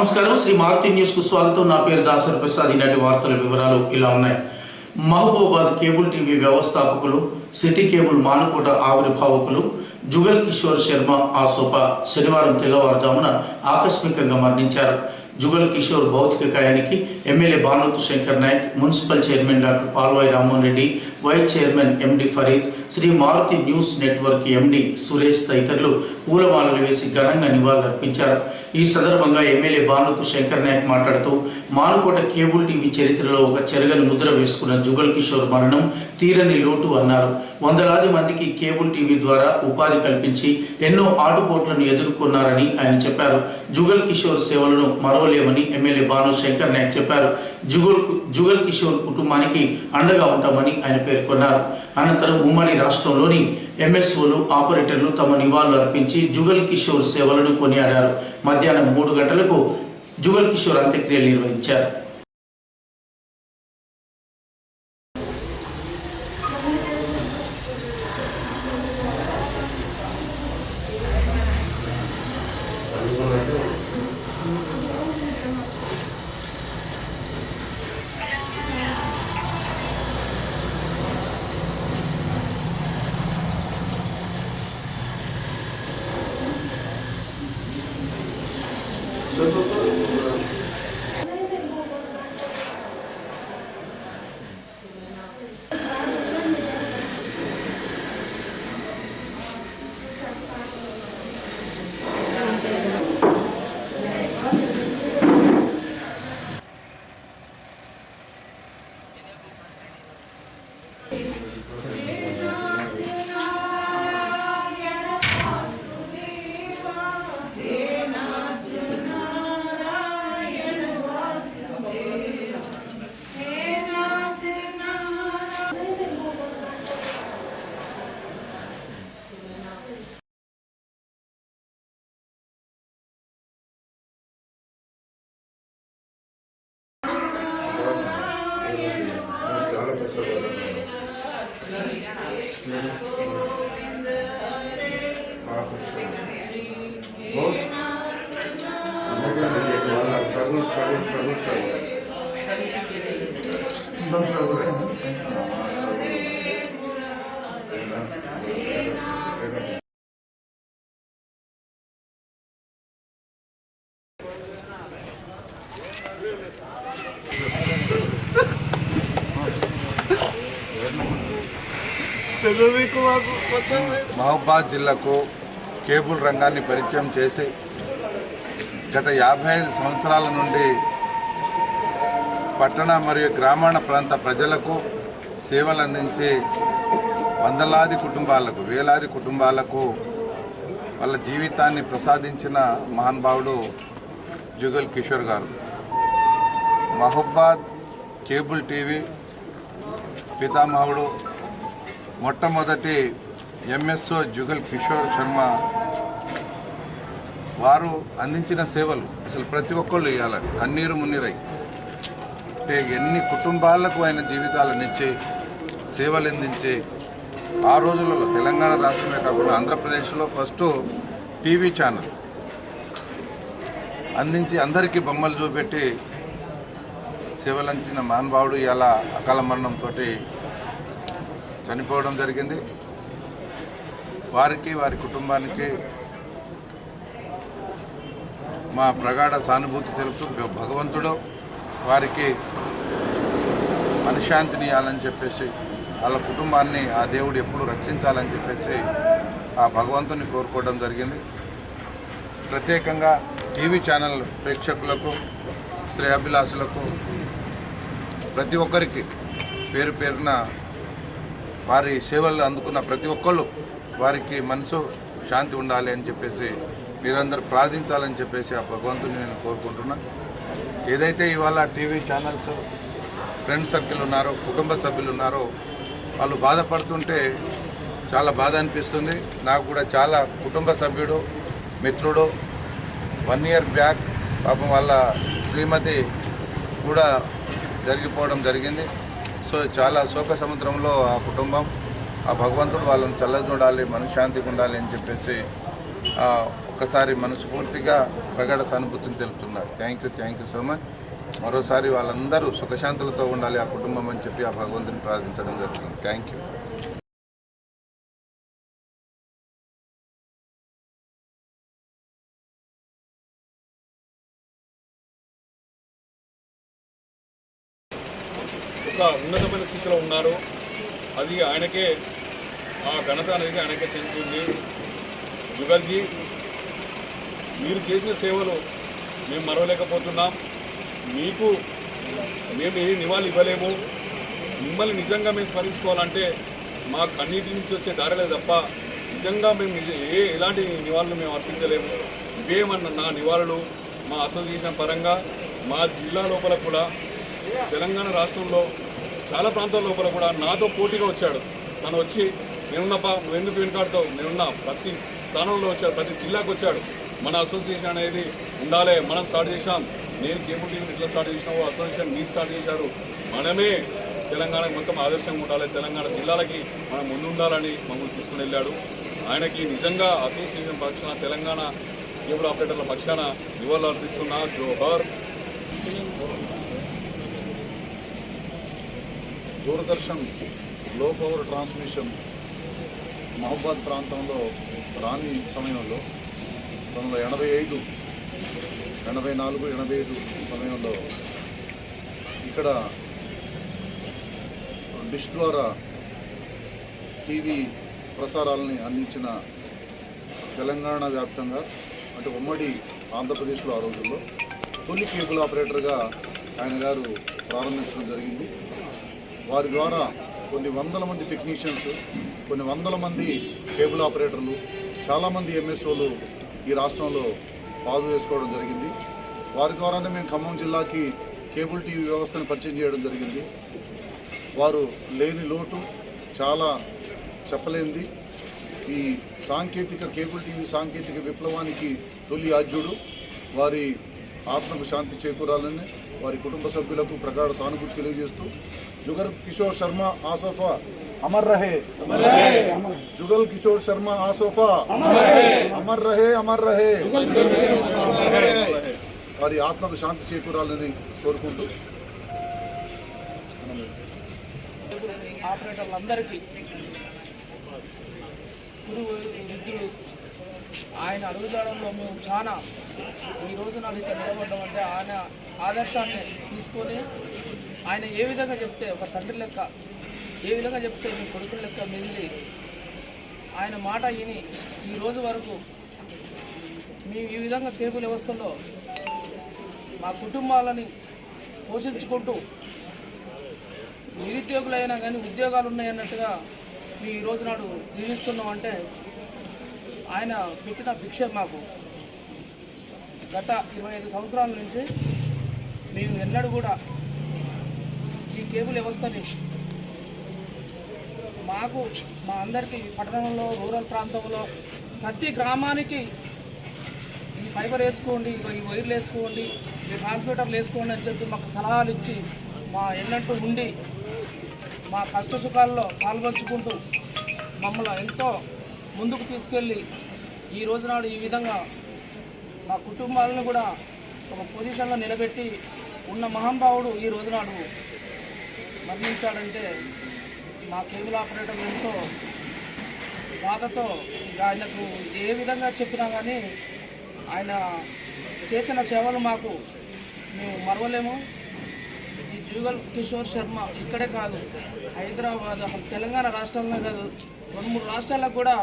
నమస్కారం శ్రీ మారుతి న్యూస్ కు స్వాగతం। నా పేరు దాసరి ప్రసాద్। ఈనాటి వార్తల వివరాలు ఇలా ఉన్నాయి। మహబూబాబాద్ కేబుల్ టీవీ వ్యవస్థాపకులు సిటీ కేబుల్ మానుకోట ఆవిర్భావకులు జుగల్ కిషోర్ శర్మ ఆసోపా శనివారం తెల్లవారుజామున ఆకస్మికంగా మరణించారు। జుగల్ కిషోర్ భౌతిక కాయానికి MLA Banothu Shankar Naik, municipal chairman doctor Palvai Rammohan Reddy, vice chairman MD Farid, Shri Maruti news network MD Suresh తదితరులు పూలమాలలు వేసి ఘనంగా నివాళులర్పించారు। ఈ సందర్భంగా ఎమ్మెల్యే భానుతు శంకర్ నాయక్ మాట్లాడుతూ మానుకోట కేబుల్ టీవీ చరిత్రలో ఒక చెరగని ముద్ర వేసుకున్న జుగల్ కిషోర్ మరణం తీరని లోటు అన్నారు। వందలాది మందికి కేబుల్ టీవీ ద్వారా ఉపాధి కల్పించి ఎన్నో ఆటుపోట్లను ఎదుర్కొన్నారని ఆయన చెప్పారు। జుగల్ కిషోర్ సేవలను మరవలేమని ఎమ్మెల్యే భాను శంకర్ నాయక్ చెప్పారు। జుగల్ కిషోర్ కుటుంబానికి అండగా ఉంటామని ఆయన పేర్కొన్నారు। అనంతరం ఉమ్మడి రాష్ట్రంలోని ఎంఎస్ఓలు, ఆపరేటర్లు తమ నివాళులు అర్పించి జుగల్ కిషోర్ సేవలను కొనియాడారు। మధ్యాహ్నం 3 గంటలకు జుగల్ కిషోర్ అంత్యక్రియలు నిర్వహించారు। మహబూబాబాద్ జిల్లాకు కేబుల్ రంగాన్ని పరిచయం చేసి గత 55 సంవత్సరాల నుండి పట్టణ మరియు గ్రామీణ ప్రాంత ప్రజలకు సేవలు అందించి వందలాది కుటుంబాలకు, వేలాది కుటుంబాలకు వాళ్ళ జీవితాన్ని ప్రసాదించిన మహానుభావుడు జుగల్ కిషోర్ గారు। మహబూబాబాద్ కేబుల్ టీవీ పితామహుడు మొట్టమొదటి ఎంఎస్ఓ జుగల్ కిషోర్ శర్మ వారు అందించిన సేవలు అసలు ప్రతి ఒక్కళ్ళు ఇవ్వాలి, కన్నీరు మున్నీరై అంటే ఎన్ని కుటుంబాలకు ఆయన జీవితాలనిచ్చి సేవలు అందించి ఆ రోజులలో తెలంగాణ రాష్ట్రమే కాకుండా ఆంధ్రప్రదేశ్లో ఫస్ట్ టీవీ ఛానల్ అందించి అందరికీ బొమ్మలు చూపెట్టి సేవలంచిన మహానుభావుడు ఇలా అకాల మరణంతో చనిపోవడం జరిగింది। వారికి, వారి కుటుంబానికి మా ప్రగాఢ సానుభూతి తెలుపుతూ భగవంతుడు వారికి మనశ్శాంతిని ఇవ్వాలని చెప్పేసి, వాళ్ళ కుటుంబాన్ని ఆ దేవుడు ఎప్పుడు రక్షించాలని చెప్పేసి ఆ భగవంతుని కోరుకోవడం జరిగింది। ప్రత్యేకంగా టీవీ ఛానల్ ప్రేక్షకులకు, శ్రేయాభిలాషులకు ప్రతి ఒక్కరికి పేరు పేరున వారి సేవలు అందుకున్న ప్రతి ఒక్కళ్ళు వారికి మనసు శాంతి ఉండాలి అని చెప్పేసి మీరందరూ ప్రార్థించాలని చెప్పేసి ఆ భగవంతుని నేను కోరుకుంటున్నా। ఏదైతే ఇవాళ టీవీ ఛానల్స్ ఫ్రెండ్ సర్కిల్ ఉన్నారో, కుటుంబ సభ్యులు ఉన్నారో, వాళ్ళు బాధపడుతుంటే చాలా బాధ అనిపిస్తుంది। నాకు కూడా చాలా కుటుంబ సభ్యుడు, మిత్రుడు 1 ఇయర్ బ్యాక్ పాపం వాళ్ళ శ్రీమతి కూడా జరిగిపోవడం జరిగింది। సో చాలా శోక సముద్రంలో ఆ కుటుంబం, ఆ భగవంతుడు వాళ్ళని చల్లగా చూడాలి, మనశ్శాంతిగా ఉండాలి అని చెప్పేసి ఒక ఒక్కసారి మనస్ఫూర్తిగా ప్రగాఢ సానుభూతిని తెలుపుతున్నారు. Thank you so much. మరోసారి వాళ్ళందరూ సుఖశాంతులతో ఉండాలి ఆ కుటుంబం అని చెప్పి ఆ భగవంతుని ప్రార్థించడం జరుగుతుంది. Thank you. ఒక ఉన్నతమైన స్థితిలో ఉన్నారు. అది ఆయనకే, ఆ ఘనత అనేది ఆయనకే చెందుతుంది. జుగల్జీ, మీరు చేసిన సేవలు మేము మరవలేకపోతున్నాం. మీకు మేము ఏ నివాళులు ఇవ్వలేము. మిమ్మల్ని నిజంగా మేము స్మరించుకోవాలంటే మా కన్నీటి నుంచి వచ్చే దారిలే తప్ప నిజంగా మేము ఎలాంటి నివాళులు మేము అర్పించలేము. ఇవేమన్నా నా నివాళులు మా అసోసియేషన్ పరంగా మా జిల్లా లోపల కూడా, తెలంగాణ రాష్ట్రంలో చాలా ప్రాంతాల లోపల కూడా నాతో పోటీగా వచ్చాడు. తను వచ్చి నేనున్నప్ప నువ్వు ఎందుకు వెనుకాడుతావు, నేనున్నా, ప్రతి స్థానంలో వచ్చాడు, ప్రతి జిల్లాకు వచ్చాడు. మన అసోసియేషన్ అనేది ఉండాలి, మనం స్టార్ట్ చేశాం. నేను కేబుల్ టీవీని ఎట్లా స్టార్ట్ చేసినావో అసోసియేషన్ మీరు స్టార్ట్ చేశారు. మనమే తెలంగాణ మొత్తం ఆదర్శంగా ఉండాలి, తెలంగాణ జిల్లాలకి మనం ముందు ఉండాలని మమ్మల్ని తీసుకుని వెళ్ళాడు. ఆయనకి నిజంగా అసోసియేషన్ పక్షాన, తెలంగాణ కేబుల్ ఆపరేటర్ల పక్షాన నివాళులు అర్పిస్తున్నా. జోహార్. దూరదర్శన్ లో పవర్ ట్రాన్స్మిషన్ మహబాద్ ప్రాంతంలో రాని సమయంలో 1985, 84, 85 సమయంలో ఇక్కడ డిష్ ద్వారా టీవీ ప్రసారాలని అందించిన తెలంగాణ వ్యాప్తంగా, అంటే ఉమ్మడి ఆంధ్రప్రదేశ్లో ఆ రోజుల్లో తొలి కేబుల్ ఆపరేటర్గా ఆయన గారు ప్రారంభించడం జరిగింది. వారి ద్వారా కొన్ని వందల మంది టెక్నీషియన్స్, కొన్ని వందల మంది కేబుల్ ఆపరేటర్లు, చాలామంది ఎంఎస్ఓలు ఈ రాష్ట్రంలో పాలు వేసుకోవడం జరిగింది. వారి ద్వారానే మేము ఖమ్మం జిల్లాకి కేబుల్ టీవీ వ్యవస్థను పరిచయం చేయడం జరిగింది. వారు లేని లోటు చాలా చెప్పలేనిది. ఈ సాంకేతిక కేబుల్ టీవీ సాంకేతిక విప్లవానికి తొలి ఆద్యుడు. వారి ఆత్మకు శాంతి చేకూరాలని వారి కుటుంబ సభ్యులకు ప్రగాఢ సానుభూతి తెలియజేస్తూ, जुगल किशोर शर्मा आसोफा अमर रहे, जुगल किशोर शर्मा आसोफा अमर रहे, अमर रहे. వారి ఆత్మకు శాంతి చేకూరాలని కోరుకుంటూ ఆపరేటర్లందరికీ గురువు విద్యులు ఆయన అడుగుజాడంలో మేము చాలా ఈ రోజున అయితే నిలబడ్డామంటే ఆయన ఆదర్శాన్ని తీసుకొని ఆయన ఏ విధంగా చెప్తే ఒక తండ్రి లెక్క, ఏ విధంగా చెప్తే మీ కొడుకుల లెక్క మిగిలి ఆయన మాట విని ఈ రోజు వరకు మేము ఈ విధంగా కేబుల్ వ్యవస్థలో మా కుటుంబాలని పోషించుకుంటూ నిరుద్యోగులైనా కానీ ఉద్యోగాలు ఉన్నాయన్నట్టుగా మేము ఈ రోజు నాడు జీవిస్తున్నామంటే ఆయన పెట్టిన భిక్ష. మాకు గత 25 సంవత్సరాల నుంచి మేము ఎన్నడూ కూడా ఈ కేబుల్ వ్యవస్థని మాకు మా అందరికీ పట్టణంలో, రూరల్ ప్రాంతంలో ప్రతి గ్రామానికి ఈ ఫైబర్ వేసుకోండి, ఈ వైర్లు వేసుకోండి, ఈ ట్రాన్స్మిటర్లు వేసుకోండి అని చెప్పి మాకు సలహాలు ఇచ్చి మా ఎన్నట్టు ఉండి మా కష్ట సుఖాల్లో పాల్పంచుకుంటూ మమ్మల్ని ఎంతో ముందుకు తీసుకెళ్ళి ఈ రోజునాడు ఈ విధంగా మా కుటుంబాలను కూడా ఒక పొజిషన్లో నిలబెట్టి ఉన్న మహానుభావుడు ఈ రోజునాడు మరణించాడంటే మా కేబుల్ ఆపరేటర్ ఎంతో బాధతో ఆయనకు ఏ విధంగా చెప్పినా కానీ ఆయన చేసిన సేవలు మాకు మేము మరవలేము. ఈ జుగల్ కిషోర్ శర్మ ఇక్కడే కాదు, హైదరాబాద్, అసలు తెలంగాణ రాష్ట్రంలో కాదు 2-3 రాష్ట్రాలకు కూడా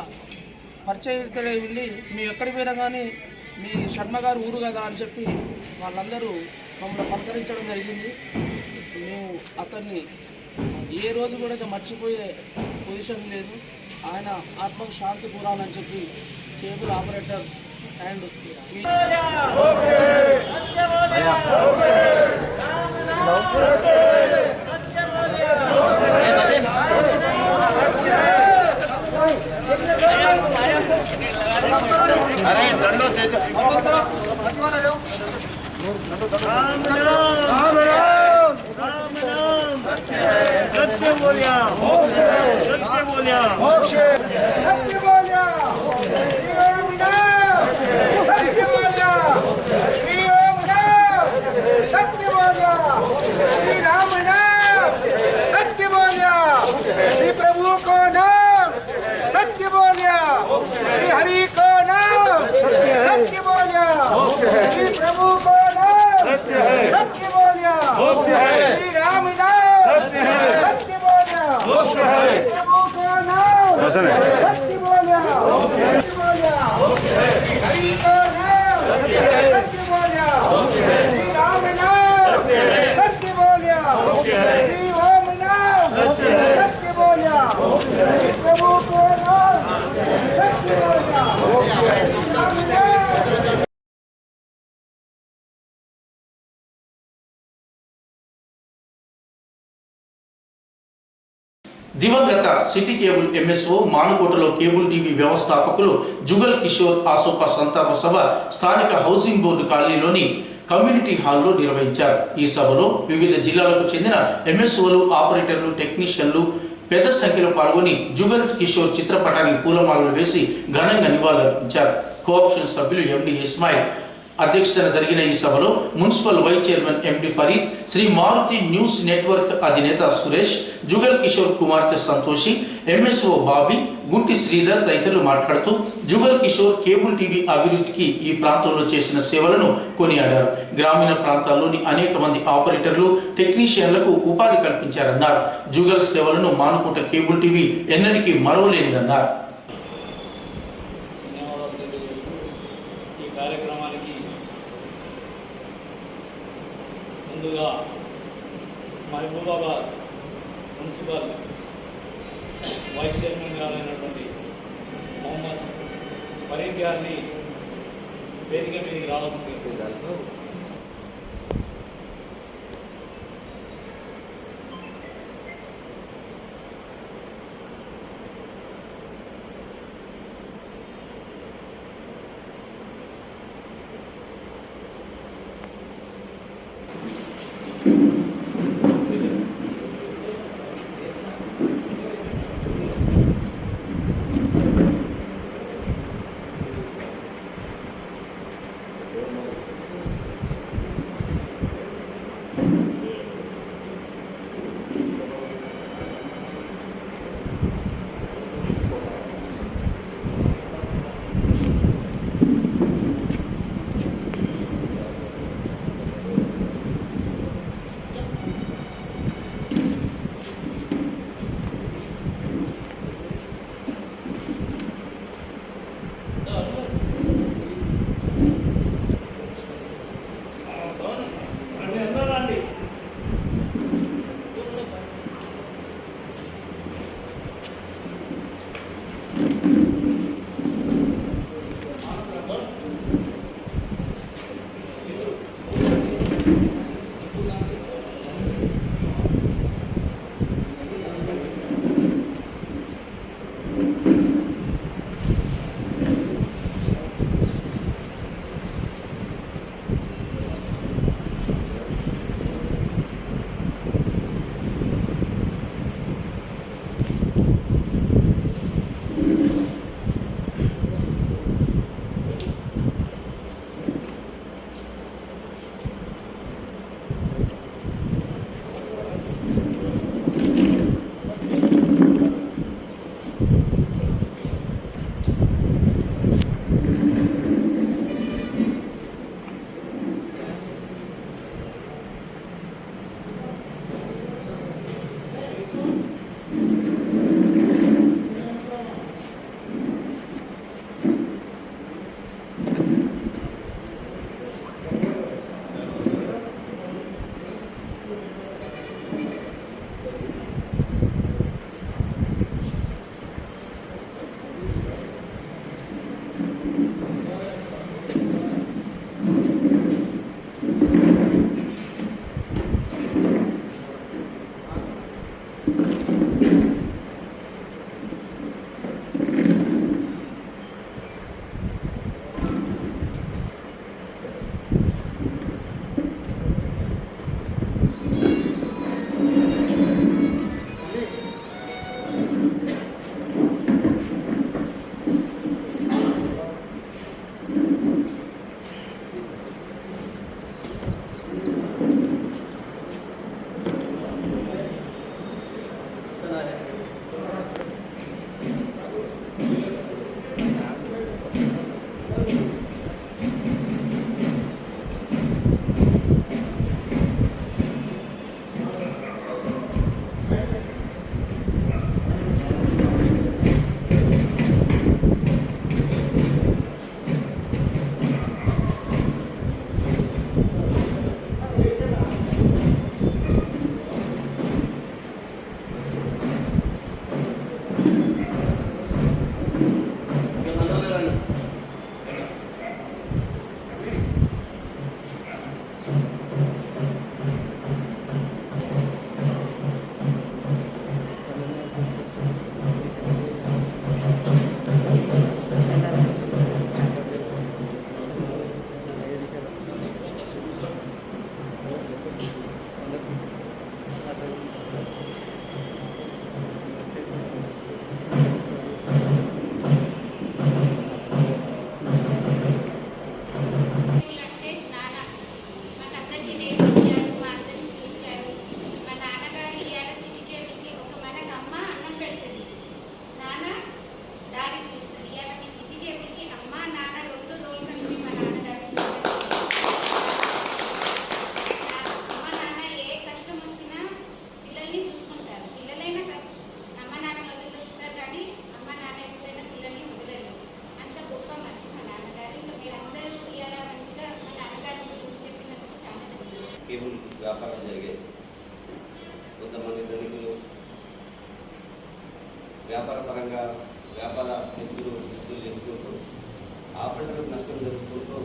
పరిచయం వెళ్ళి మేము ఎక్కడికి పోయినా కానీ మీ శర్మ గారు ఊరు కదా అని చెప్పి వాళ్ళందరూ మమ్మల్ని పలకరించడం జరిగింది. మేము అతన్ని ఏ రోజు కూడా మర్చిపోయే పొజిషన్ లేదు. ఆయన ఆత్మకు శాంతి కూరాలని చెప్పి కేబుల్ ఆపరేటర్స్ అండ్ बोलिया దివంగత సిటీ కేబుల్ ఎంఎస్ఓ మానుకోటలో కేబుల్ టీవీ వ్యవస్థాపకులు జుగల్ కిషోర్ ఆసోప సంతాప సభ స్థానిక హౌసింగ్ బోర్డు కాలనీలోని కమ్యూనిటీ హాల్లో నిర్వహించారు. ఈ సభలో వివిధ జిల్లాలకు చెందిన ఎంఎస్ఓలు, ఆపరేటర్లు, టెక్నీషియన్లు పెద్ద సంఖ్యలో పాల్గొని జుగల్ కిషోర్ చిత్రపటానికి పూలమాలలు వేసి ఘనంగా నివాళులర్పించారు. కోఆప్షన్ సభ్యులు ఎండి ఇస్మాయిల్ అధ్యక్షతన జరిగిన ఈ సభలో municipal vice chairman MD Farid, Shri Maruti news network అధినేత సురేష్, జుగల్ కిషోర్ కుమార్తె సంతోషి, ఎంఎస్ఓ బాబీ, గుంటి శ్రీధర్ తదితరులు మాట్లాడుతూ జుగల్ కిషోర్ కేబుల్ టీవీ అభివృద్ధికి ఈ ప్రాంతంలో చేసిన సేవలను కొనియాడారు. గ్రామీణ ప్రాంతాల్లోని అనేక మంది ఆపరేటర్లు, టెక్నీషియన్లకు ఉపాధి కల్పించారన్నారు. జుగల్ సేవలను మానుకోట కేబుల్ టీవీ ఎన్నటికీ మరవలేనిదన్నారు. ముందుగా మహబూబాబాద్ మున్సిపల్ వైస్ చైర్మన్ గారైనటువంటి మొహమ్మద్ ఫరీద్ గారిని వేదిక మీదకి రావాల్సింది. ఆపరేటర్లకు నష్టం జరుగుతుంటూ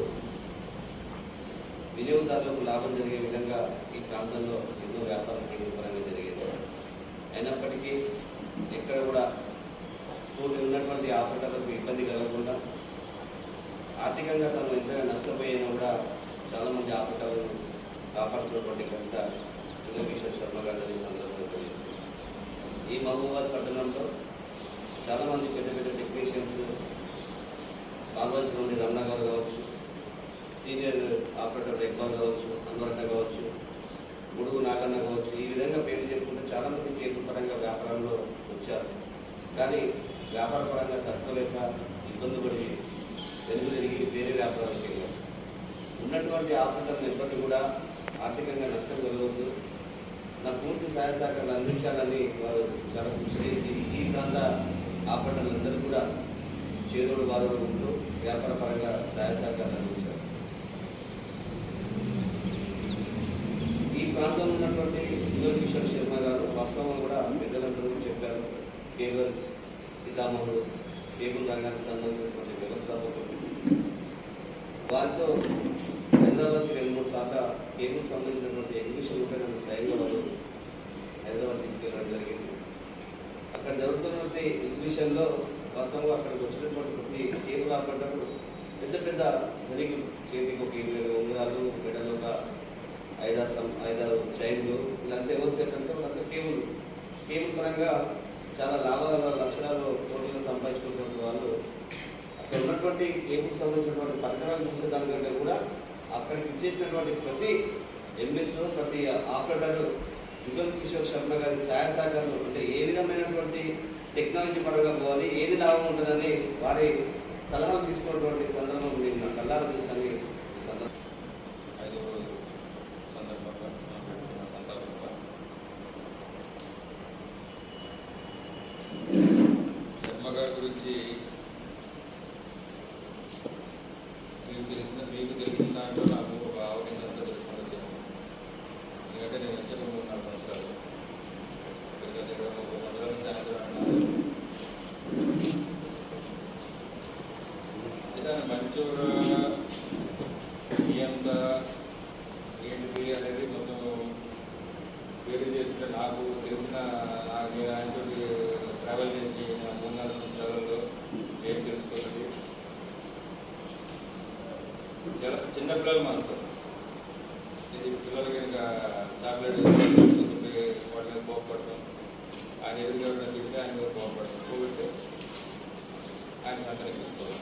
వినియోగదారులకు లాభం జరిగే విధంగా ఈ ప్రాంతంలో ఎన్నో వ్యాపార పరంగా జరిగేది. అయినప్పటికీ ఎక్కడ కూడా తోటి ఉన్నటువంటి ఆపరేటర్లకు ఇబ్బంది కలగకుండా ఆర్థికంగా తను ఎంతగా నష్టపోయినా కూడా చాలామంది ఆపరేటర్లను కాపాడుతున్నటువంటి ఘనత కిషోర్ శర్మ గారి సందర్భంగా తెలియజేస్తుంది. ఈ మహబూబాబాద్ పట్టణంలో చాలామంది పెద్ద పెద్ద టెక్నీషియన్స్ పాల్వంచలోని రమణ గారు కావచ్చు, సీనియర్ ఆపరేటర్ ఇక్బాల్ కావచ్చు, అన్వరణ కావచ్చు, ముడుగు నాగన్న కావచ్చు, ఈ విధంగా పేరు చెప్పుకుంటే చాలామంది కేబుల్ పరంగా వ్యాపారంలో వచ్చారు. కానీ వ్యాపార పరంగా తట్టుకోలేక ఇబ్బంది పడి వెనుక తిరిగి వేరే వ్యాపారాలకు వెళ్ళారు. ఉన్నటువంటి ఆపరేటర్లు ఎప్పటికీ కూడా ఆర్థికంగా నష్టం కలగవద్దు, నా పూర్తి సహాయ సహకారాలు అందించాలని వారు చాలా కృషి చేసి ఈ ప్రాంత ఆపరేటర్లందరూ కూడా చేదోడు బాధోడు ఉంటూ వ్యాపార పరంగా సహాయ సహకారాలు అందించారు. ఈ ప్రాంతంలో ఉన్నటువంటి కిషోర్ శర్మ గారు వాస్తవం కూడా పెద్దలందరూ చెప్పారు. కేబుల్ పితామహుడు, కేబుల్ రంగానికి సంబంధించినటువంటి వ్యవస్థాపకులు, వారితో హైదరాబాద్కి 2-3 శాతం కేబుల్ సంబంధించినటువంటి ఎగ్జిబిషన్ ఉంటే నన్ను స్టైల్లో వాళ్ళు హైదరాబాద్ తీసుకెళ్ళడం జరిగింది. అక్కడ జరుగుతున్నటువంటి ఎగ్జిబిషన్లో వాస్తవంగా అక్కడికి వచ్చినటువంటి ప్రతి కేబుల్ ఆపరేటర్లు పెద్ద పెద్ద ధనికి చేతికి ఒక 20 ఉంగరాలు, మెడలో ఒక 5-6 చైన్లు, వీళ్ళంతా ఎవరు చేయాలంటే వాళ్ళంతా కేబుల్ పరంగా చాలా లాభాల లక్షణాలు కోట్లను సంపాదించుకున్నటువంటి వాళ్ళు అక్కడ ఉన్నటువంటి కేబుల్ సంబంధించినటువంటి పరికరాలు చూసేదానికంటే కూడా అక్కడికి ఇచ్చేసినటువంటి ప్రతి ఎంఎస్, ప్రతి ఆపరేటర్ జుగల్ కిషోర్ శర్మ గారి సహాయ సహకారాలు అంటే ఏ విధమైనటువంటి టెక్నాలజీ పరంగా పోవాలి, ఏది లాభం ఉంటుందని వారి సలహాలు తీసుకున్నటువంటి సందర్భం నేను నా కళ్ళారా చూసాను. ఈ సందర్భం 5వ రోజు సందర్భంగా శర్మ గారి గురించి మీకు తెలిసిన దాంట్లో నాకు ఒక ఆవరిందంతా తెలుసుకున్నది. ఎందుకంటే నేను వచ్చే 3-4 సంవత్సరాలు ఇక్కడికి 20-30 సంవత్సరాల నుంచి అన్నారు. మంచూరు ఎంత ఏంటిది అనేది కొంచెం వేరు చేస్తుంటే నాకు తెలిసిన ఆయనతో ట్రావెల్ చేసి 3-4 సంవత్సరాలలో ఏం తెలుసుకున్నది. చాలా చిన్నపిల్లలు మనకు ఇది పిల్లలకి ఇంకా టాబ్లెట్ వాటి మీద కోపడటం, ఆయన ఎదురుగా తింటే ఆయన మీద కోపడటం, కోవిడ్ ఆయన మాత్రం తీసుకోవడం.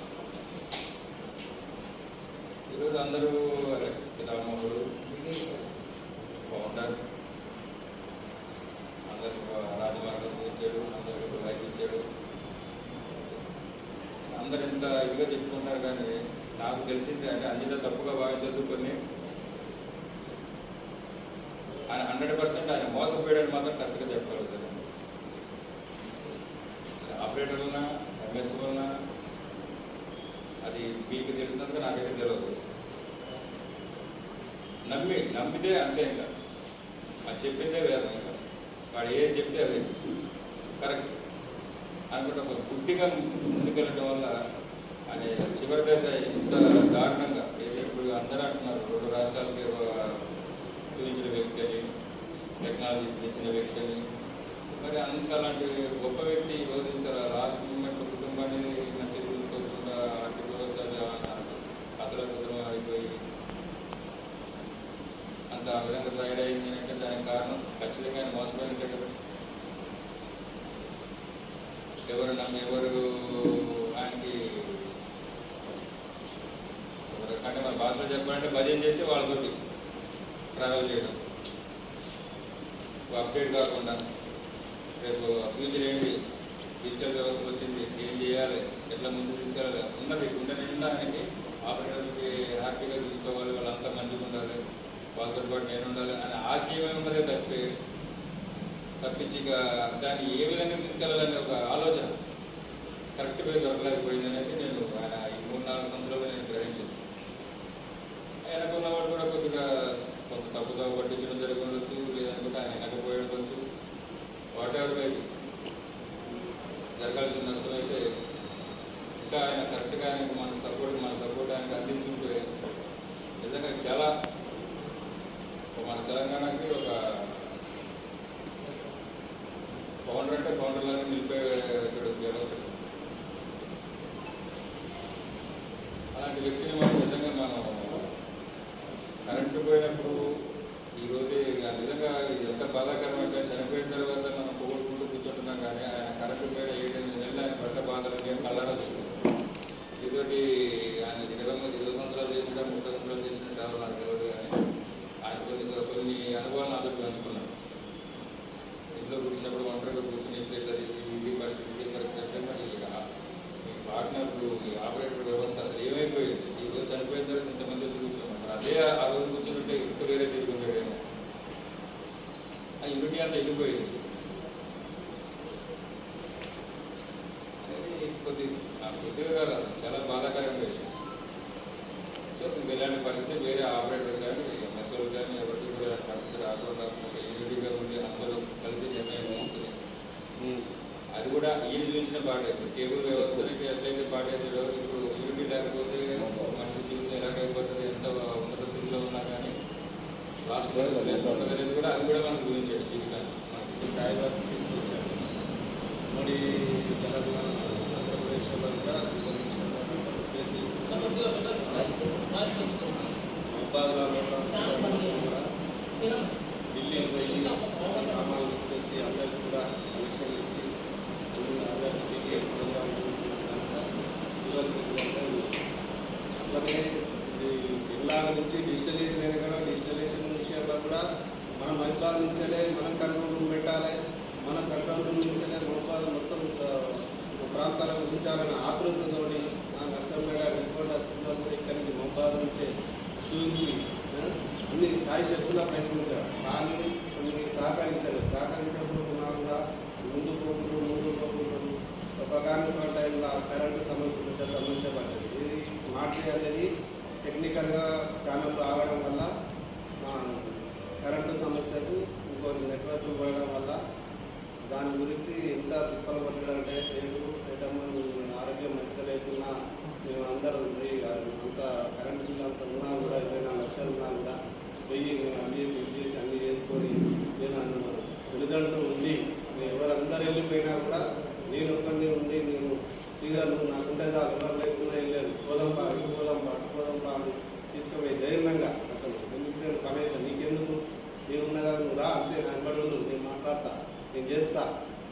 ఈరోజు అందరూ రామోహుడు బాగుంటారు, అందరికి రాజమార్గం ఇచ్చాడు, అందరికి లైఫ్ ఇచ్చాడు, అందరు ఇంత ఇదిగా చెప్పుకుంటారు. కానీ నాకు తెలిసింది అంటే అందులో తప్పుగా బాగా చదువుకొని ఆయన 100% ఆయన మోసపోయాడని మాత్రం కరెక్ట్గా చెప్పగలుగుతారు. ఆపరేటర్ ఉన్నా, ఎంఎస్ ఉన్నా అది మీకు తెలిసినందుకు నాకైతే తెలియదు. నమ్మితే అంతే, ఇంకా అది చెప్పిందే వేరే, ఇంకా వాడు ఏం చెప్తే అది కరెక్ట్ అనుకుంటే ఒక గుడ్డిగా ముందుకెళ్ళడం వల్ల అని చివరి దశ ఇంత దారుణంగా ఇప్పుడు అందరూ అంటున్నారు 2 రాష్ట్రాలకి చూపించిన వ్యక్తి అని, టెక్నాలజీ తెచ్చిన వ్యక్తి అని. మరి అంత అలాంటి గొప్ప వ్యక్తి ఈరోజు ఇంత లాస్ట్ మూమెంట్ కుటుంబాన్ని మంచి చూసుకోకుండా ఆర్థిక అతల అయిపోయి అంత ఆ విధంగా తయారైంది అంటే దానికి కారణం ఖచ్చితంగా ఆయన మోసపోయి ఉంటే కదా. ఎవరు ఆయనకి అంటే మన భాషలో చెప్పాలంటే భజన చేసి వాళ్ళతోటి ట్రావెల్ చేయడం, అప్డేట్ కాకుండా రేపు ఫ్యూచర్ ఏంటి, డిజిటల్ వ్యవస్థ వచ్చింది, ఏం చేయాలి, ఎట్లా ముందు తీసుకెళ్ళాలి ఉన్నది నిండా ఆయనకి ఆపరేటర్కి హ్యాపీగా చూసుకోవాలి, వాళ్ళంతా మంచిగా ఉండాలి, వాళ్ళతో పాటు నేను ఉండాలి అనే ఆశయమే ఉన్నదే తప్పించి ఇక దాన్ని ఏ విధంగా తీసుకెళ్ళాలనే ఒక ఆలోచన కరెక్ట్ గా దొరకలేకపోయింది అనేది నేను ఆయన ఈ 3-4 సంవత్సరాలు నేను గ్రహించింది. ఆయనకు ఉన్నవాడు కూడా కొద్దిగా కొంత తప్పుగా పట్టించడం జరిగి ఉండొచ్చు, లేదనుకుంటే ఆయన వెనకపోయి ఉండొచ్చు. వాటెవర్ వైపు జరగాల్సిన నష్టం అయితే ఇంకా ఆయన కరెక్ట్గా ఆయనకు మన సపోర్ట్ తెలంగాణకి ఒక ఫౌండర్ అంటే ఫౌండర్లను నిలిపే వ్యవస్థ. అలాంటి వ్యక్తిని మనం నిజంగా మనం కరెంటు పోయినప్పుడు ఈరోజు నిజంగా ఎంత బాధాకరమైతే చనిపోయిన తర్వాత మనం పోగొట్టుకుంటూ కూర్చుంటున్నాం. కానీ ఆయన కరెంటు పోయిన 7-8 నెలలు ఆయన పడ్డ బాధలకి ఏం కళ్ళారా చూస్తుంది. ఇటువంటి ఆయన 20 సంవత్సరాలు చేసిన 30 సంవత్సరాలు చేసిన సేవలు నాకు తెలియదు. కానీ ఆయన కొన్ని అనుభవాలు నాతో పంచుకున్నాను. ఇంట్లో కూర్చున్నప్పుడు ఒంటరిగా కూర్చుని ఇట్లా ఈ పరిస్థితి అంటే మరి మీ పార్ట్నర్లు ఈ ఆపరేటర్ వ్యవస్థ అసలు ఏమైపోయింది. ఈరోజు చనిపోయిన తర్వాత ఇంతమంది కూర్చున్నాం. మరి అదే ఆ రోజు కూర్చుంటే ఇంకా వేరే తిరుగుతుండేమో. ఆ యూనిటీ అంతా వెళ్ళిపోయింది. అనేది కొద్దిగా చాలా బాధాకరంగా విషయం. సో ఇలాంటి పరిస్థితి వేరే ఆపరేటర్ కానీ మెసోలు కానీ ఎవరికి కూడా పరిస్థితి రాకుండా ఒక యూనిటీగా ఉండి అందరూ కలిసి నిర్ణయం తీసుకుని అది కూడా ఈయన చూసిన పాటే. కేబుల్ వ్యవస్థలకి ఎట్లయితే పాటేసాడో ఇప్పుడు యూనిటీ లేకపోతే మనిషి జీవితం ఎలాగైపోతుంది, ఎంత ఉన్నత స్థితిలో ఉన్నా కానీ లాస్ట్ అనేది కూడా అది కూడా మనకు గురించాడు జీవితాన్ని మనకి స్థాయి వరకు తీసుకొచ్చాడు. మోడీ తెలంగాణ ఆంధ్రప్రదేశ్లో కూడా ఢిల్లీ పోయి సామాన్లు తీసుకొచ్చి అందరికి కూడా కనెక్షన్లు ఇచ్చి అందరికీ అట్లనే జిల్లాల నుంచి డిజిటలైజేషన్ అయినా కూడా డిజిటలైజేషన్ విషయంలో కూడా మన మహిళల నుంచే మనం కంట్రోల్ రూమ్ పెట్టాలి. మన కంట్రోల్ రూమ్ నుంచే మహిళలు మొత్తం ప్రాంతాలకు ఉంచాలనే ఆతృతతోటి నర్సంపేట నెక్కొండ కూడా ఇక్కడికి మహిళల నుంచే చూపించి అన్ని స్థాయి శక్తులా ప్రయత్నించారు. కానీ కొన్ని సహకరించినప్పుడు కూడా ముందు పోకుండా ఒక టైంలో కరెంటు సమస్య పెద్ద సమస్య పడ్డది. ఇది మార్చి అనేది టెక్నికల్గా ఛానల్లో ఆగడం వల్ల కరెంటు సమస్యకు ఇంకొన్ని నెట్వర్క్లు పోయడం వల్ల దాని గురించి ఎంత తిప్పలు పడ్డారంటే ఆరోగ్యం మంచిగా లేకున్నా మేము అందరూ అంత కరెంటు బిల్లు అంత ఉన్నా కూడా 24 లక్షలు ఉన్నా కూడా పోయి అన్నీ చేసుకొని నేను తల్లిదండ్రులు ఉండి ఎవరందరూ వెళ్ళిపోయినా కూడా నేను ఒక్కడిని ఉండి నేను శ్రీధర్ నాకుంటే ఎవరు లేకుండా వెళ్ళలేదు. పోదంపా అని తీసుకుపోయి ధైర్యంగా అసలు ఎందుకు కనీసం నీకెందుకు నేనున్నా కదా నువ్వు రా అంతే వెంబడి నేను మాట్లాడతా నేను చేస్తా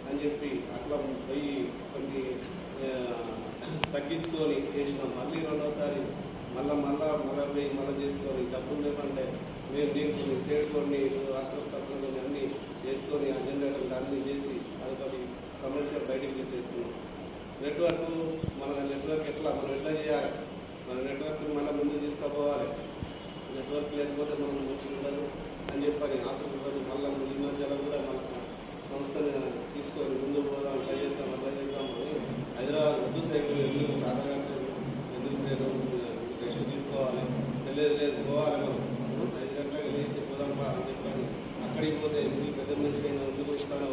అని చెప్పి అట్లా పోయి కొన్ని తగ్గించుకొని చేసినాం. మళ్ళీ 2వ తారీఖు మళ్ళీ చేసుకొని డబ్బులు లేకుంటే నేను చేసుకొని రాష్ట్ర తప్పులు అన్నీ చేసుకొని అజెండాలు అన్నీ చేసి అదొకటి సమస్య బయటికి తీసేసుకున్నాం. మన నెట్వర్క్ ఎట్లా చేయాలి, మన నెట్వర్క్ని మళ్ళీ ముందు తీసుకుపోవాలి. నెట్వర్క్ లేకపోతే మనం మంచిగా ఉండదు అని చెప్పని ఆతృతలు మళ్ళీ ఈ మధ్యలో కూడా మన సంస్థని తీసుకొని ముందు పోదాం ట్రై చేద్దాం అని హైదరాబాద్ వద్దు సైకిల్ వెళ్ళి చాతగంటే ఎందుకు రెస్ట్ తీసుకోవాలి, లేదు పోవాలి మనం 5 గంటలకు లేచి పోదాంపా అని చెప్పని అక్కడికి పోతే మీరు పెద్ద మనిషి అయినా ఎందుకు వస్తాను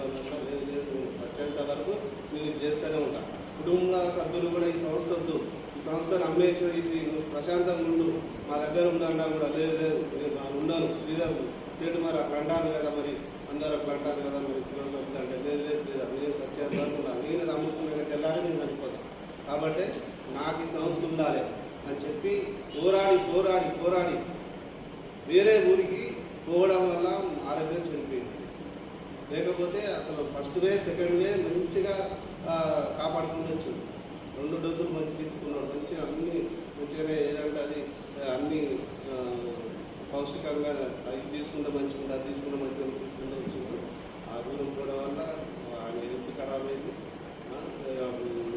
లేదు వచ్చేంత వరకు నేను చేస్తూనే ఉంటా. కుటుంబ సభ్యులు కూడా ఈ సంస్థ వద్దు, ఈ సంస్థను అమ్మేసి ప్రశాంతంగా ఉండు మా దగ్గర ఉండన్నా కూడా లేదు నేను ఉండను శ్రీధర్ చేటు మరి అట్లా అంటాను కదా, మరి అందరూ అట్లా అంటారు కదా, మరి పిల్లలు అంటే లేదు శ్రీధర్ నేను సత్యంగా నేను అమ్ముకున్నాక తెల్లారి నేను చనిపోతాను. కాబట్టి నాకు ఈ సంస్థ ఉండాలి అని చెప్పి పోరాడి వేరే ఊరికి పోవడం వల్ల ఆరోగ్యం చనిపోయింది. లేకపోతే అసలు ఫస్ట్ వే సెకండ్ వే మంచిగా కాపాడుకుంటూ 2 డోసులు మంచిగా ఇచ్చుకున్నాడు. మంచిగా అన్నీ మంచిగానే ఏదంటే అది అన్నీ పౌష్టికంగా అది తీసుకుంటే మంచిగా ఉంటుంది, అది తీసుకుంటే మంచిగా తీసుకుంటే వచ్చింది. ఆ దూరం పోవడం వల్ల ఆయన హెల్త్ ఖరాబ్ అయింది.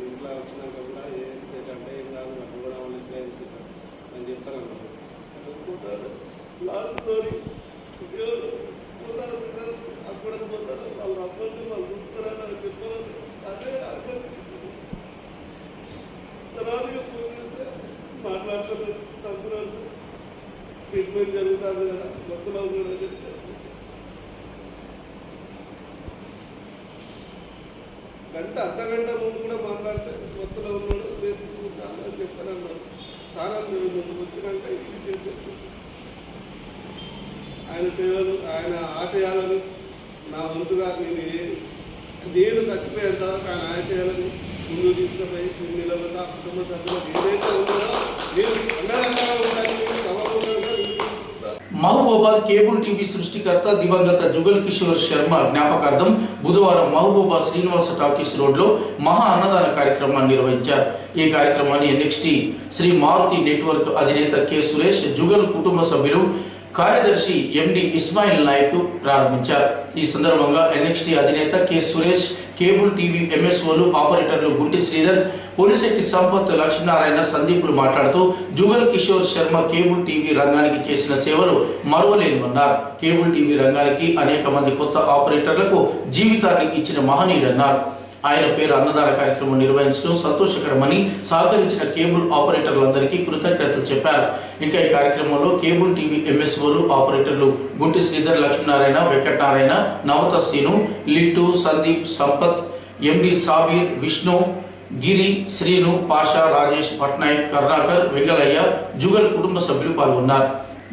ఇంట్లో వచ్చినాక కూడా అంటే ఏం కాదు నాకు కూడా వాళ్ళు ఇట్లా అని చెప్తాను. అక్కడ పోతారు వాళ్ళు అప్పటి వాళ్ళు చూస్తారని చెప్పారు. అదే తర్వాత మాట్లాడుతున్నారు సంవత్సరాలు ట్రీట్మెంట్ జరుగుతుంది కదా కొత్తలో కూడా చెప్తారు. అర్ధగంట ముందు కూడా మాట్లాడితే కొత్తలో ఉన్నాడు లేదు చెప్తానన్నాడు. చాలా ముందుకు వచ్చినాక ఇది చేసేది ఆయన సేవలు ఆయన ఆశయాలను నా వంతుగా నేను చచ్చిపోయేంత ఆయన ఆశయాలను ముందు తీసుకుపోయి నిలబడతా కుటుంబ సభ్యులకు ఏదైతే ఉందో నేను అండదండగా ఉండాలని సభాముఖంగా మహబూబాబాద్ కేబుల్ టీవీ సృష్టికర్త దివంగత జుగల్ కిషోర్ శర్మ జ్ఞాపకార్థం బుధవారం మహబూబాబాద్ శ్రీనివాస టాకీస్ రోడ్లో మహా అన్నదాన కార్యక్రమాన్ని నిర్వహించారు. ఈ కార్యక్రమాన్ని ఎన్ఎక్స్టీ శ్రీ మారుతి నెట్వర్క్ అధినేత కె సురేష్, జుగల్ కుటుంబ సభ్యులు, కార్యదర్శి ఎండి ఇస్మాయిల్ నాయక్ ప్రారంభించారు. ఈ సందర్భంగా ఎన్ఎక్స్టీ అధినేత కె సురేష్, కేబుల్ టీవీ ఎంఎస్ఓలు, ఆపరేటర్లు గుంటి శ్రీధర్, పోలిశెట్టి సంపత్, లక్ష్మీనారాయణ, సందీపులు మాట్లాడుతూ జుగల్ కిషోర్ శర్మ కేబుల్ టీవీ రంగానికి చేసిన సేవలు మరువలేనివన్నారు. కేబుల్ టీవీ రంగానికి అనేక మంది కొత్త ఆపరేటర్లకు జీవితాన్ని ఇచ్చిన మహనీయుడన్నారు. ఆయన పేరు అన్నదాన కార్యక్రమం నిర్వహించడం సంతోషకరమని సహకరించిన కేబుల్ ఆపరేటర్లందరికీ కృతజ్ఞతలు చెప్పారు. ఇంకా ఈ కార్యక్రమంలో కేబుల్ టీవీ ఎంఎస్ఓలు, ఆపరేటర్లు గుంటి శ్రీధర్, లక్ష్మీనారాయణ, వెంకటనారాయణ, నవత సీను, లిట్టు, సందీప్, సంపత్, ఎండి సాబీర్, విష్ణు, గిరి, శ్రీను, పాషా, రాజేష్, పట్నాయక్, కర్ణాకర్, వెంగళయ్య, జుగల్ కుటుంబ సభ్యులు పాల్గొన్నారు.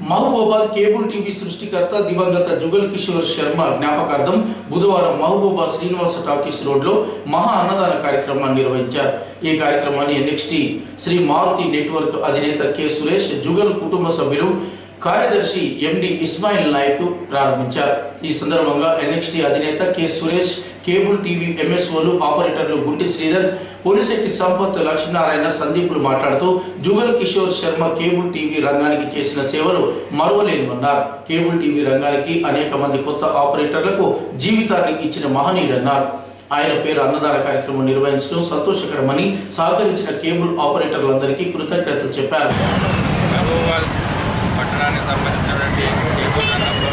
మహబూబాబాద్ కేబుల్ టీవీ సృష్టికర్త దివంగత జుగల్ కిషోర్ శర్మ జ్ఞాపకార్థం బుధవారం మహబూబాబాద్ శ్రీనివాస టాకీస్ రోడ్లో మహా అన్నదాన కార్యక్రమాన్ని నిర్వహించారు. ఈ కార్యక్రమాన్ని ఎన్ఎక్స్టీ శ్రీ మారుతి నెట్వర్క్ అధినేత కె సురేష్, జుగల్ కుటుంబ సభ్యులు, కార్యదర్శి ఎండి ఇస్మాయిల్ నాయక్ ప్రారంభించారు. ఈ సందర్భంగా ఎన్ఎక్స్టీ అధినేత కె సురేష్, కేబుల్ టీవీ ఎంఎస్ఓలు, ఆపరేటర్లు గుంటి శ్రీధర్, పోలిశెట్టి సంపత్, లక్ష్మీనారాయణ, సందీపులు మాట్లాడుతూ జుగల్ కిషోర్ శర్మ కేబుల్ టీవీ రంగానికి చేసిన సేవలు మరువలేనివన్నారు. కేబుల్ టీవీ రంగానికి అనేక మంది కొత్త ఆపరేటర్లకు జీవితాన్ని ఇచ్చిన మహనీయుడన్నారు. ఆయన పేరు అన్నదాన కార్యక్రమం నిర్వహించడం సంతోషకరమని సహకరించిన కేబుల్ ఆపరేటర్లందరికీ కృతజ్ఞతలు చెప్పారు. పట్టణానికి సంబంధించినటువంటి కేబుల్ రంగంలో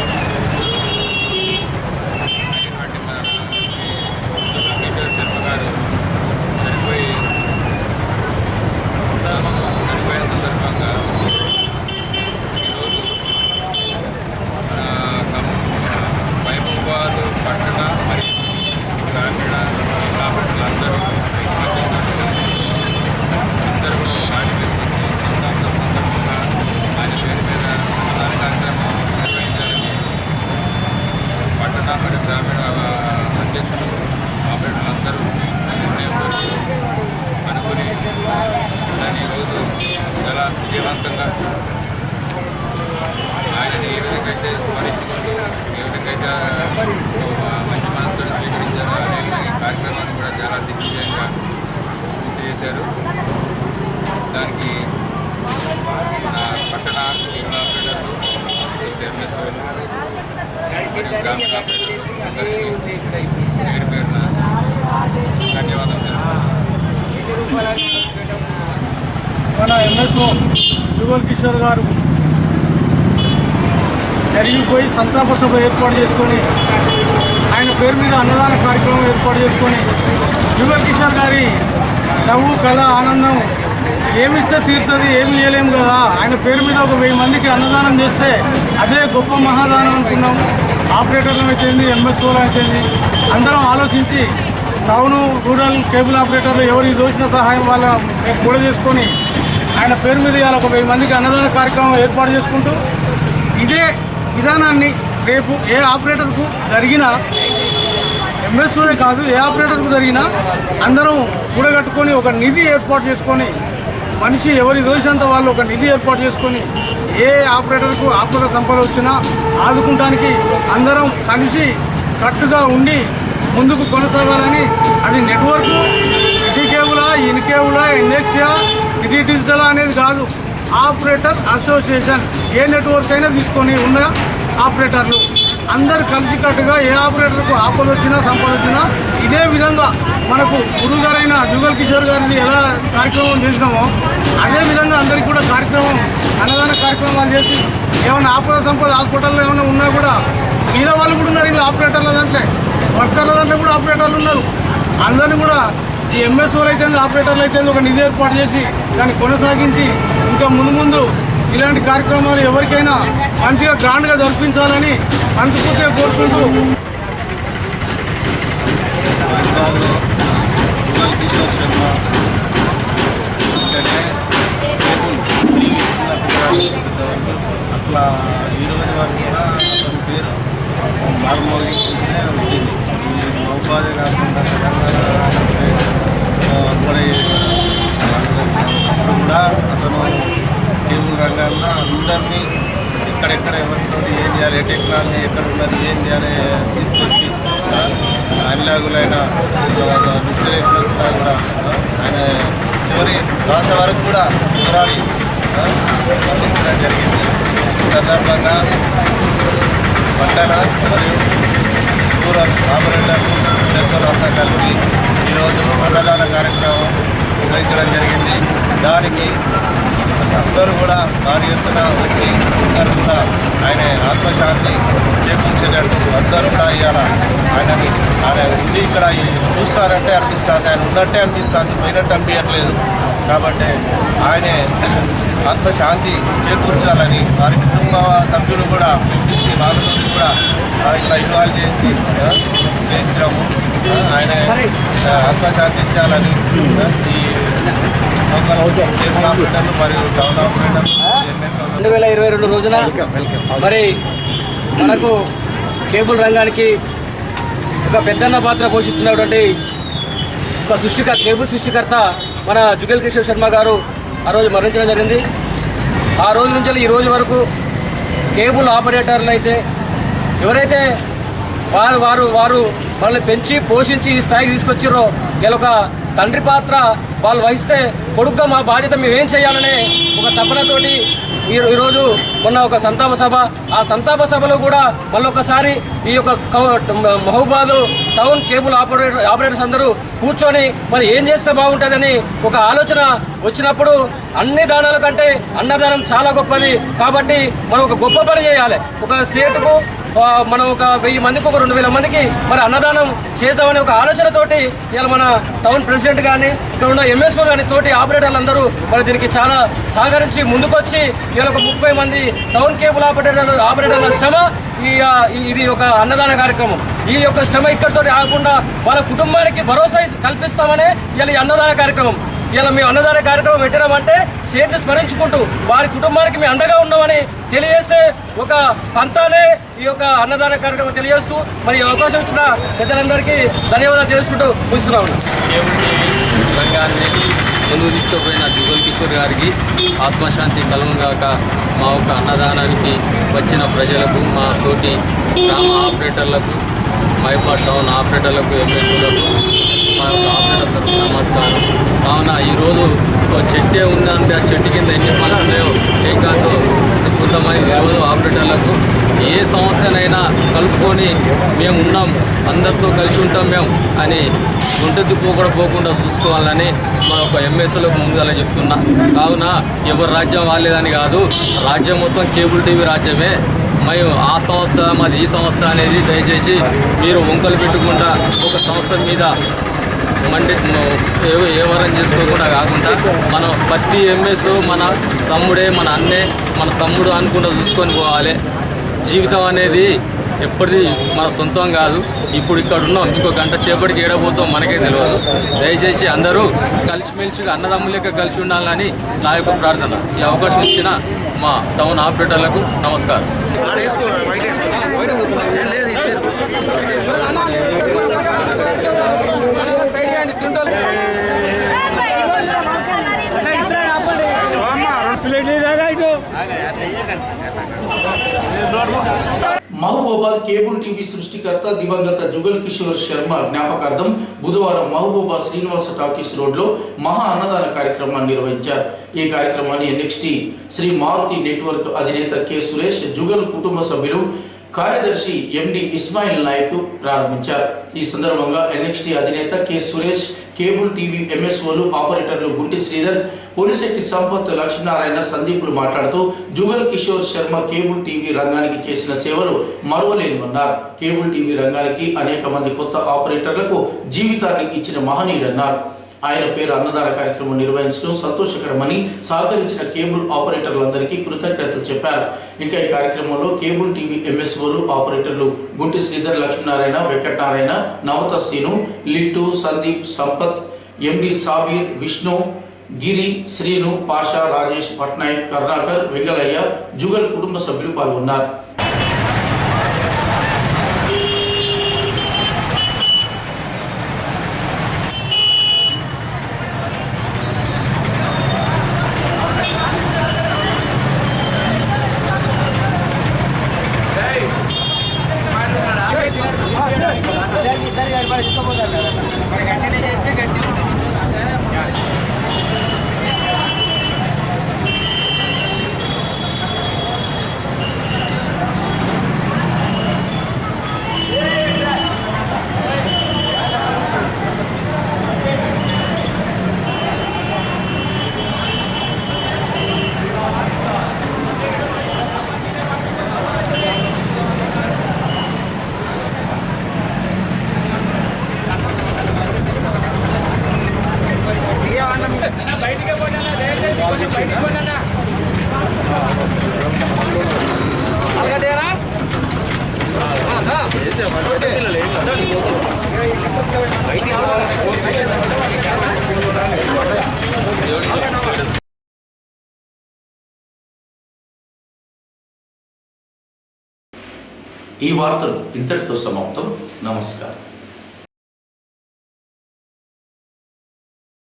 కిషోర్ శర్మ గారు చనిపోయిన సందర్భంగా ఈరోజు మహబూబాబాద్ పట్టణ మరియు గ్రామీణ ఆపరేటర్లందరూ అందరూ సందర్భంగా ఆయన పేరు మీద అన్నదాన కార్యక్రమం నిర్వహించాలని పట్టణ మరియు గ్రామీణ అధ్యక్షులు, ఆపరేటర్లందరూ అనుకుని దాన్ని ఈరోజు చాలా విజయవంతంగా ఆయనని ఏ విధంగా అయితే స్మరించుకుంటూ ఏ విధంగా అయితే మంచి మనసుతో స్వీకరించారో అదే విధంగా ఈ కార్యక్రమాన్ని కూడా చాలా దిగ్విజయంగా పూర్తి చేశారు. దానికి మన పట్టణ కేబుల్ ఆపరేటర్లు, ఎంఎస్ఓలు మరియు గ్రామీణ ఆపరేటర్లు అందరికీ పేరు పేరున ధన్యవాదాలు తెలుపుతున్నాను. మన ఎంఎస్ఓ జుగల్ కిషోర్ గారు జరిగిపోయి సంతాప సభ ఏర్పాటు చేసుకొని ఆయన పేరు మీద అన్నదాన కార్యక్రమం ఏర్పాటు చేసుకొని జుగల్ కిషోర్ గారి నవ్వు, కళ, ఆనందం ఏమిస్తే తీరుతుంది, ఏమి చేయలేము కదా. ఆయన పేరు మీద ఒక 1000 మందికి అన్నదానం చేస్తే అదే గొప్ప మహాదానం అనుకున్నాం. ఆపరేటర్లు అయితేంది, ఎంఎస్ఓలు అయితేంది, అందరం ఆలోచించి టౌను, రూరల్ కేబుల్ ఆపరేటర్లు ఎవరికి దోచిన సహాయం వాళ్ళ కూడా చేసుకొని ఆయన పేరు మీద ఇవాళ ఒక 1000 మందికి అన్నదాన కార్యక్రమం ఏర్పాటు చేసుకుంటూ ఇదే విధానాన్ని రేపు ఏ ఆపరేటర్కు జరిగినా, ఎంఎస్ఓనే కాదు ఏ ఆపరేటర్కు జరిగినా అందరం కూడగట్టుకొని ఒక నిధి ఏర్పాటు చేసుకొని, మనిషి ఎవరి దోచినంత వాళ్ళు ఒక నిధి ఏర్పాటు చేసుకొని ఏ ఆపరేటర్కు ఆపద సంపద వచ్చినా ఆదుకుంటానికి అందరం కలిసి కట్టుగా ఉండి ముందుకు కొనసాగాలని. అది నెట్వర్క్ సిటీ కేబులా, ఇన్ కేబులా, ఎన్ఎక్స్టీఆ, సిటీ డిజిటలా అనేది కాదు. ఆపరేటర్ అసోసియేషన్ ఏ నెట్వర్క్ అయినా తీసుకొని ఉన్న ఆపరేటర్లు అందరు కలిసికట్టుగా ఏ ఆపరేటర్కు ఆపద వచ్చినా సంపద వచ్చినా ఇదే విధంగా మనకు గురువు గారైన జుగల్ కిషోర్ గారిని ఎలా కార్యక్రమం చేసినామో అదేవిధంగా అందరికీ కూడా కార్యక్రమం, అన్నదాన కార్యక్రమాలు చేసి ఏమైనా ఆపద సంపద హాస్పిటల్లో ఏమైనా ఉన్నా కూడా మీద వాళ్ళు కూడా ఉన్నారు. ఇలా ఆపరేటర్ల దాంట్లో, వర్కర్ల దాంట్లో కూడా ఆపరేటర్లు ఉన్నారు. అందరినీ కూడా ఈ ఎంఎస్ఓలు అయితే, ఆపరేటర్లు అయితే ఒక నిధి ఏర్పాటు చేసి దాన్ని కొనసాగించి ఇంకా ముందు ఇలాంటి కార్యక్రమాలు ఎవరికైనా మంచిగా గ్రాండ్గా జరిపించాలని మనస్ఫూర్తిగా కోరుకుంటూ జుగల్ కిషోర్ శర్మ కేబుల్ టీవీ చిన్న పిల్లలు అట్లా ఈరోజు వరకు కూడా పేరు మారుమోగిస్తూనే వచ్చింది. ఈ మహబూబాదే కాకుండా అప్పుడు కూడా అతను కేబుల్ రంగాల్లో అందరినీ ఎక్కడెక్కడ ఎవరితో ఏం చేయాలి, టెక్నాలజీ ఎక్కడ ఉన్నది ఏంటి అని తీసుకొచ్చి అన్లాగులైన ఇన్స్టలేషన్ వచ్చినా కూడా ఆయన చివరి రాస వరకు కూడా పోరాడి అందించడం జరిగింది. ఈ సందర్భంగా పట్టణ మరియు రూరల్ ఆపరేటర్లు అంతా కలిపి ఈరోజు అన్నదాన కార్యక్రమం నిర్వహించడం జరిగింది. దానికి అందరూ కూడా భారీ ఎత్తున వచ్చి అందరూ కూడా ఆయన ఆత్మశాంతి చేకూర్చేటట్టు అందరూ కూడా ఇవాళ ఆయన ఉండి ఇక్కడ చూస్తారంటే అనిపిస్తుంది, ఆయన ఉన్నట్టే అనిపిస్తుంది, పోయినట్టు అనిపించట్లేదు. కాబట్టి ఆయనే ఆత్మశాంతి చేకూర్చాలని వారి కుటుంబ సభ్యులు కూడా పిలిపించి వాళ్ళ నుండి కూడా ఇట్లా ఇన్వాల్వ్ చేయించడము, ఆయన ఆత్మశాంతించాలని ఈ స్టేషన్ ఆపరేటర్లు మరియు టౌన్ ఆపరేటర్లు 2022 రోజున మరి మనకు కేబుల్ రంగానికి ఒక పెద్దన్న పాత్ర పోషిస్తున్నటువంటి ఒక కేబుల్ సృష్టికర్త మన జుగల్ కిషోర్ శర్మ గారు ఆ రోజు మరణించడం జరిగింది. ఆ రోజు నుంచి ఈ రోజు వరకు కేబుల్ ఆపరేటర్లు అయితే ఎవరైతే వారు వాళ్ళని పెంచి పోషించి ఈ స్థాయికి తీసుకొచ్చిర్రో ఇలా ఒక తండ్రి పాత్ర వాళ్ళు వహిస్తే కొడుగ్గా మా బాధ్యత మేము ఏం చేయాలనే ఒక తపనతోటి ఈరోజు మొన్న ఒక సంతాప సభ, ఆ సంతాప సభలో కూడా మళ్ళొకసారి ఈ యొక్క మహబూబాద్ టౌన్ కేబుల్ ఆపరేటర్స్ అందరూ కూర్చొని మరి ఏం చేస్తే బాగుంటుందని ఒక ఆలోచన వచ్చినప్పుడు అన్ని దానాల కంటే అన్నదానం చాలా గొప్పది కాబట్టి మనం ఒక గొప్ప పని చేయాలి. ఒక స్టేట్కు మనం ఒక 1000 మందికి ఒక 2000 మందికి మరి అన్నదానం చేద్దామనే ఒక ఆలోచనతోటి ఇలా మన టౌన్ ప్రెసిడెంట్ కానీ ఇక్కడ ఉన్న ఎంఎస్ఓ కానీ తోటి ఆపరేటర్లు అందరూ మరి దీనికి చాలా సహకరించి ముందుకొచ్చి ఇలా ఒక 30 మంది టౌన్ కేబుల్ ఆపరేటర్ల శ్రమ ఇది ఒక అన్నదాన కార్యక్రమం. ఈ యొక్క శ్రమ ఇక్కడితో ఆగకుండా వాళ్ళ కుటుంబానికి భరోసా కల్పిస్తామనే ఇలా ఈ అన్నదాన కార్యక్రమం. ఇలా మేము అన్నదాన కార్యక్రమం పెట్టినామంటే సేట్ని స్మరించుకుంటూ వారి కుటుంబానికి మేము అండగా ఉన్నామని తెలియజేసే ఒక పంతానే ఈ యొక్క అన్నదాన కార్యక్రమం తెలియజేస్తూ మరి అవకాశం ఇచ్చిన పెద్దలందరికీ ధన్యవాదాలు తెలుసుకుంటూ ముగిస్తున్నాము. కేబుల్ టీవీ రంగాన్ని ముందుకు తీసుకుపోయిన జుగల్ కిషోర్ గారికి ఆత్మశాంతి కలుగుగాక. మా యొక్క అన్నదానానికి వచ్చిన ప్రజలకు, మా తోటి గ్రామ ఆపరేటర్లకు, మైపాడ్ టౌన్ ఆపరేటర్లకు, ఎంఎస్ఓలకు మా యొక్క ఆపరేటర్ తరఫున నమస్కారం. కావున ఈరోజు ఒక చెట్టే ఉందంటే ఆ చెట్టు కింద ఎన్ని పనులు ఉన్నాయో ఏం కాదో కొంతమంది తెలియదు. ఆపరేటర్లకు ఏ సమస్యనైనా కలుపుకొని మేము ఉన్నాం, అందరితో కలిసి ఉంటాం మేము అని గుంటెత్తి పోకుండా చూసుకోవాలని మా యొక్క ఎంఎస్ఓలకు ముందుగా చెప్తున్నా. కావున ఎవరి రాజ్యం వాళ్ళేదని కాదు, రాజ్యం మొత్తం కేబుల్ టీవీ రాజ్యమే. మేము ఆ సంస్థ మాది ఈ సంస్థ అనేది దయచేసి మీరు వంకలు పెట్టుకుంటా ఒక సంస్థ మీద ఏవరం చేసుకోకుండా కాకుండా మనం ప్రతి ఎంఎస్ మన తమ్ముడే, మన అన్నే, మన తమ్ముడు అనుకుంటూ చూసుకొని పోవాలి. జీవితం అనేది ఎప్పటిది మన సొంతం కాదు. ఇప్పుడు ఇక్కడ ఉన్నాం, ఇంకో గంట సేపటికి ఏడబోతాం మనకే తెలియదు. దయచేసి అందరూ కలిసిమెలిసిగా అన్నదమ్ములకే కలిసి ఉండాలని నా యొక్క ప్రార్థన. ఈ అవకాశం ఇచ్చిన మా టౌన్ ఆపరేటర్లకు నమస్కారం. మహబూబాబాద్ కేబుల్ టీవీ సృష్టికర్త దివంగత జుగల్ కిషోర్ శర్మ జ్ఞాపకార్థం బుధవారం మహబూబా శ్రీనివాస టాకీస్ రోడ్లో మహా అన్నదాన కార్యక్రమాన్ని నిర్వహించారు. ఈ కార్యక్రమాన్ని ఎన్ఎక్స్టీ శ్రీ మారుతి నెట్వర్క్ అధినేత కె సురేష్, జుగల్ కుటుంబ సభ్యులు, కార్యదర్శి ఎండి ఇస్మాయిల్ నాయక్ ప్రారంభించారు. ఈ సందర్భంగా ఎన్ఎక్స్టీ అధినేత కె సురేష్, కేబుల్ టీవీ ఎంఎస్ఓలు, ఆపరేటర్లు గుంటి శ్రీధర్, పోలిశెట్టి సంపత్, లక్ష్మీనారాయణ, సందీపులు మాట్లాడుతూ జుగల్ కిషోర్ శర్మ కేబుల్ టీవీ రంగానికి చేసిన సేవలు మరువలేనివన్నారు. కేబుల్ టీవీ రంగానికి అనేక మంది కొత్త ఆపరేటర్లకు జీవితాన్ని ఇచ్చిన మహనీయుడన్నారు. ఆయన పేరు అన్నదాన కార్యక్రమం నిర్వహించడం సంతోషకరమని సహకరించిన కేబుల్ ఆపరేటర్లందరికీ కృతజ్ఞతలు చెప్పారు. ఇంకా ఈ కార్యక్రమంలో కేబుల్ టీవీ ఎంఎస్ఓలు, ఆపరేటర్లు గుంటి శ్రీధర్, లక్ష్మీనారాయణ, వెంకటనారాయణ, నవత సీను, లిట్టు, సందీప్, సంపత్, ఎండి సాబీర్, విష్ణు, గిరి, శ్రీను, పాషా, రాజేష్, పట్నాయక్, కర్ణాకర్, వెంగళయ్య, జుగల్ కుటుంబ సభ్యులు పాల్గొన్నారు. ఈ వార్తలు ఇంతటితో సమాప్తం. నమస్కారం.